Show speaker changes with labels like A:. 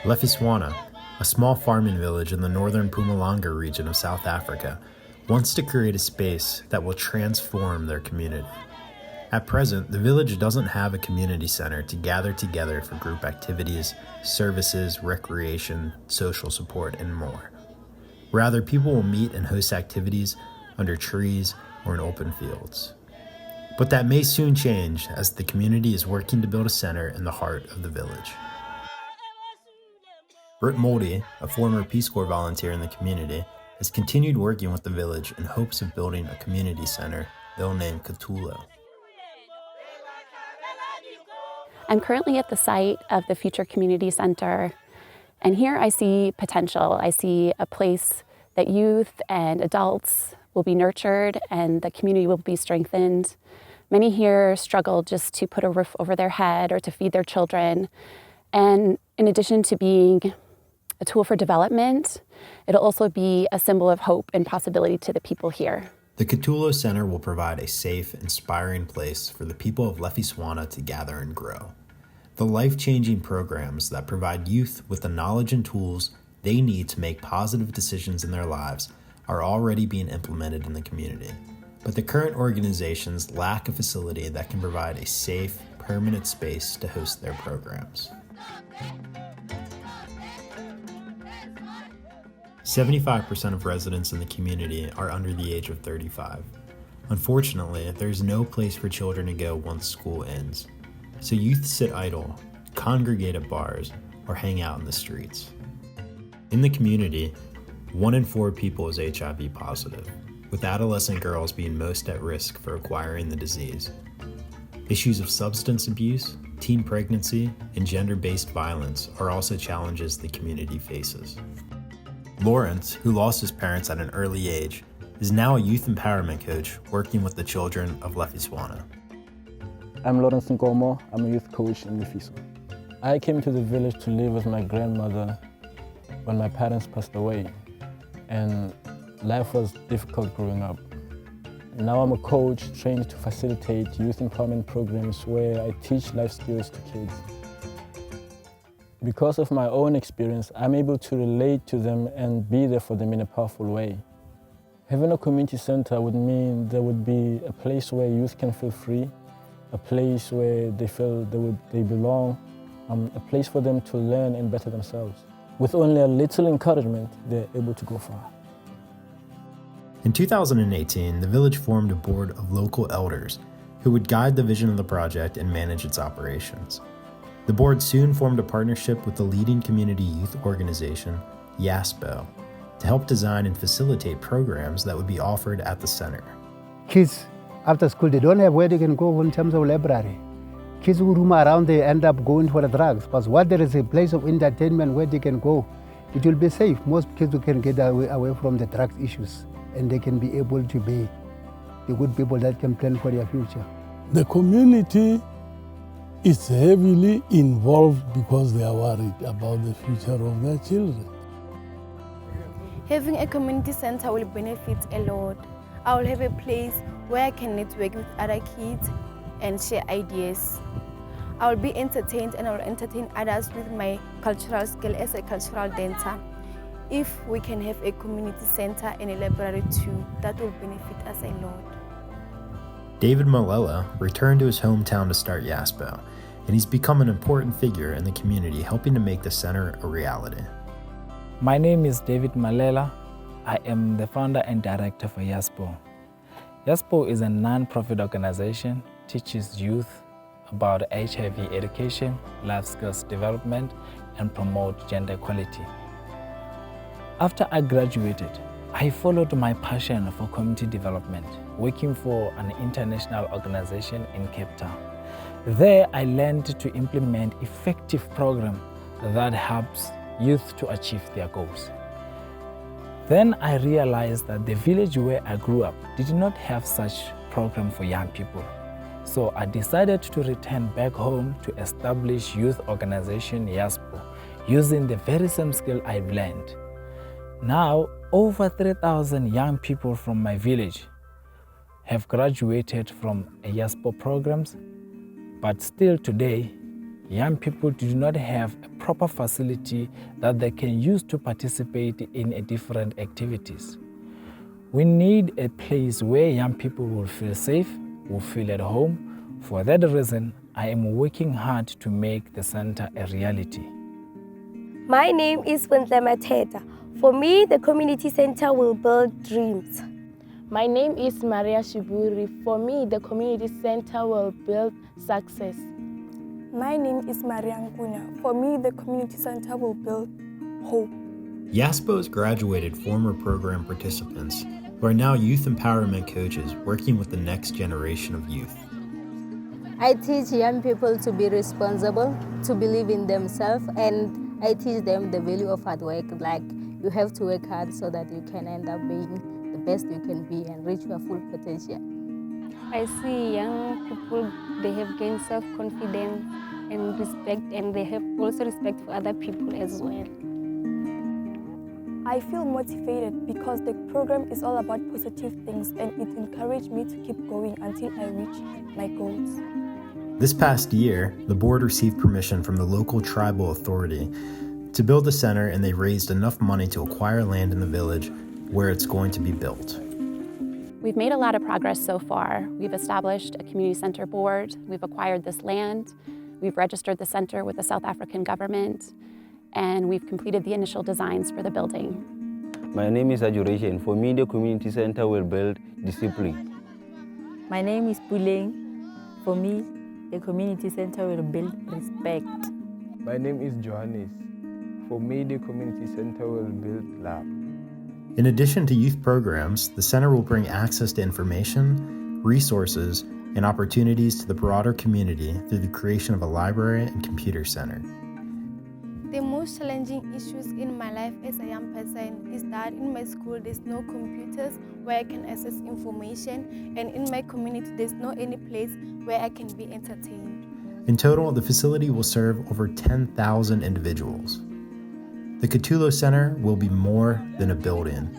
A: Lefiswana, a small farming village in the northern Mpumalanga region of South Africa, wants to create a space that will transform their community. At present, the village doesn't have a community center to gather together for group activities, services, recreation, social support, and more. Rather, people will meet and host activities under trees or in open fields. But that may soon change as the community is working to build a center in the heart of the village. Britt Moldy, a former Peace Corps volunteer in the community, has continued working with the village in hopes of building a community center they'll name Katulo.
B: I'm currently at the site of the Future Community Center, and here I see potential. I see a place that youth and adults will be nurtured and the community will be strengthened. Many here struggle just to put a roof over their head or to feed their children. And in addition to being a tool for development, it'll also be a symbol of hope and possibility to the people here.
A: The Katulo Center will provide a safe, inspiring place for the people of Lefiswana to gather and grow. The life-changing programs that provide youth with the knowledge and tools they need to make positive decisions in their lives are already being implemented in the community. But the current organizations lack a facility that can provide a safe, permanent space to host their programs. 75% of residents in the community are under the age of 35. Unfortunately, there's no place for children to go once school ends. So youth sit idle, congregate at bars, or hang out in the streets. In the community, 1 in 4 people is HIV positive, with adolescent girls being most at risk for acquiring the disease. Issues of substance abuse, teen pregnancy, and gender-based violence are also challenges the community faces. Lawrence, who lost his parents at an early age, is now a youth empowerment coach working with the children of Lefiswana.
C: I'm Lawrence Nkomo. I'm a youth coach in Lefiso. I came to the village to live with my grandmother when my parents passed away, and life was difficult growing up. Now I'm a coach trained to facilitate youth empowerment programs where I teach life skills to kids. Because of my own experience, I'm able to relate to them and be there for them in a powerful way. Having a community center would mean there would be a place where youth can feel free, a place where they feel they belong, a place for them to learn and better themselves. With only a little encouragement, they're able to go far.
A: In 2018, the village formed a board of local elders who would guide the vision of the project and manage its operations. The board soon formed a partnership with the leading community youth organization, YASPO, to help design and facilitate programs that would be offered at the center.
D: Kids after school, they don't have where they can go in terms of library. Kids who roam around, they end up going for the drugs. But what there is a place of entertainment where they can go, it will be safe. Most kids can get away from the drugs issues, and they can be able to be the good people that can plan for their future.
E: The community is heavily involved because they are worried about the future of their children.
F: Having a community center will benefit a lot. I will have a place where I can network with other kids and share ideas. I will be entertained and I will entertain others with my cultural skill as a cultural dancer. If we can have a community center and a library too, that will benefit us a lot.
A: David Malela returned to his hometown to start YASPO, and he's become an important figure in the community, helping to make the center a reality.
G: My name is David Malela. I am the founder and director for YASPO. YASPO is a non-profit organization, teaches youth about HIV education, life skills development, and promote gender equality. After I graduated, I followed my passion for community development, working for an international organization in Cape Town. There, I learned to implement effective programs that helps youth to achieve their goals. Then I realized that the village where I grew up did not have such program for young people. So I decided to return back home to establish youth organization YASPO using the very same skill I've learned. Now, over 3,000 young people from my village have graduated from YASPO programs, but still today, young people do not have a proper facility that they can use to participate in different activities. We need a place where young people will feel safe, will feel at home. For that reason, I am working hard to make the center a reality.
H: My name is Wentle Mateta. For me, the community center will build dreams.
I: My name is Maria Shiburi. For me, the community center will build success.
J: My name is Maria Nkuna. For me, the community center will build hope.
A: YASPO's graduated former program participants who are now youth empowerment coaches working with the next generation of youth.
K: I teach young people to be responsible, to believe in themselves, and I teach them the value of hard work, like you have to work hard so that you can end up being the best you can be and reach your full potential.
L: I see young people, they have gained self-confidence and respect, and they have also respect for other people as well.
J: I feel motivated because the program is all about positive things, and it encouraged me to keep going until I reach my goals.
A: This past year, the board received permission from the local tribal authority to build the center, and they raised enough money to acquire land in the village where it's going to be built.
B: We've made a lot of progress so far. We've established a community center board, we've acquired this land, we've registered the center with the South African government, and we've completed the initial designs for the building.
M: My name is Ajuration. For me, the community center will build discipline.
N: My name is Puleng. For me, the community center will build respect.
O: My name is Johannes. For me, the community center will build love.
A: In addition to youth programs, the center will bring access to information, resources, and opportunities to the broader community through the creation of a library and computer center.
F: The most challenging issues in my life as a young person is that in my school there's no computers where I can access information, and in my community there's no any place where I can be entertained.
A: In total, the facility will serve over 10,000 individuals. The Katulo Center will be more than a building.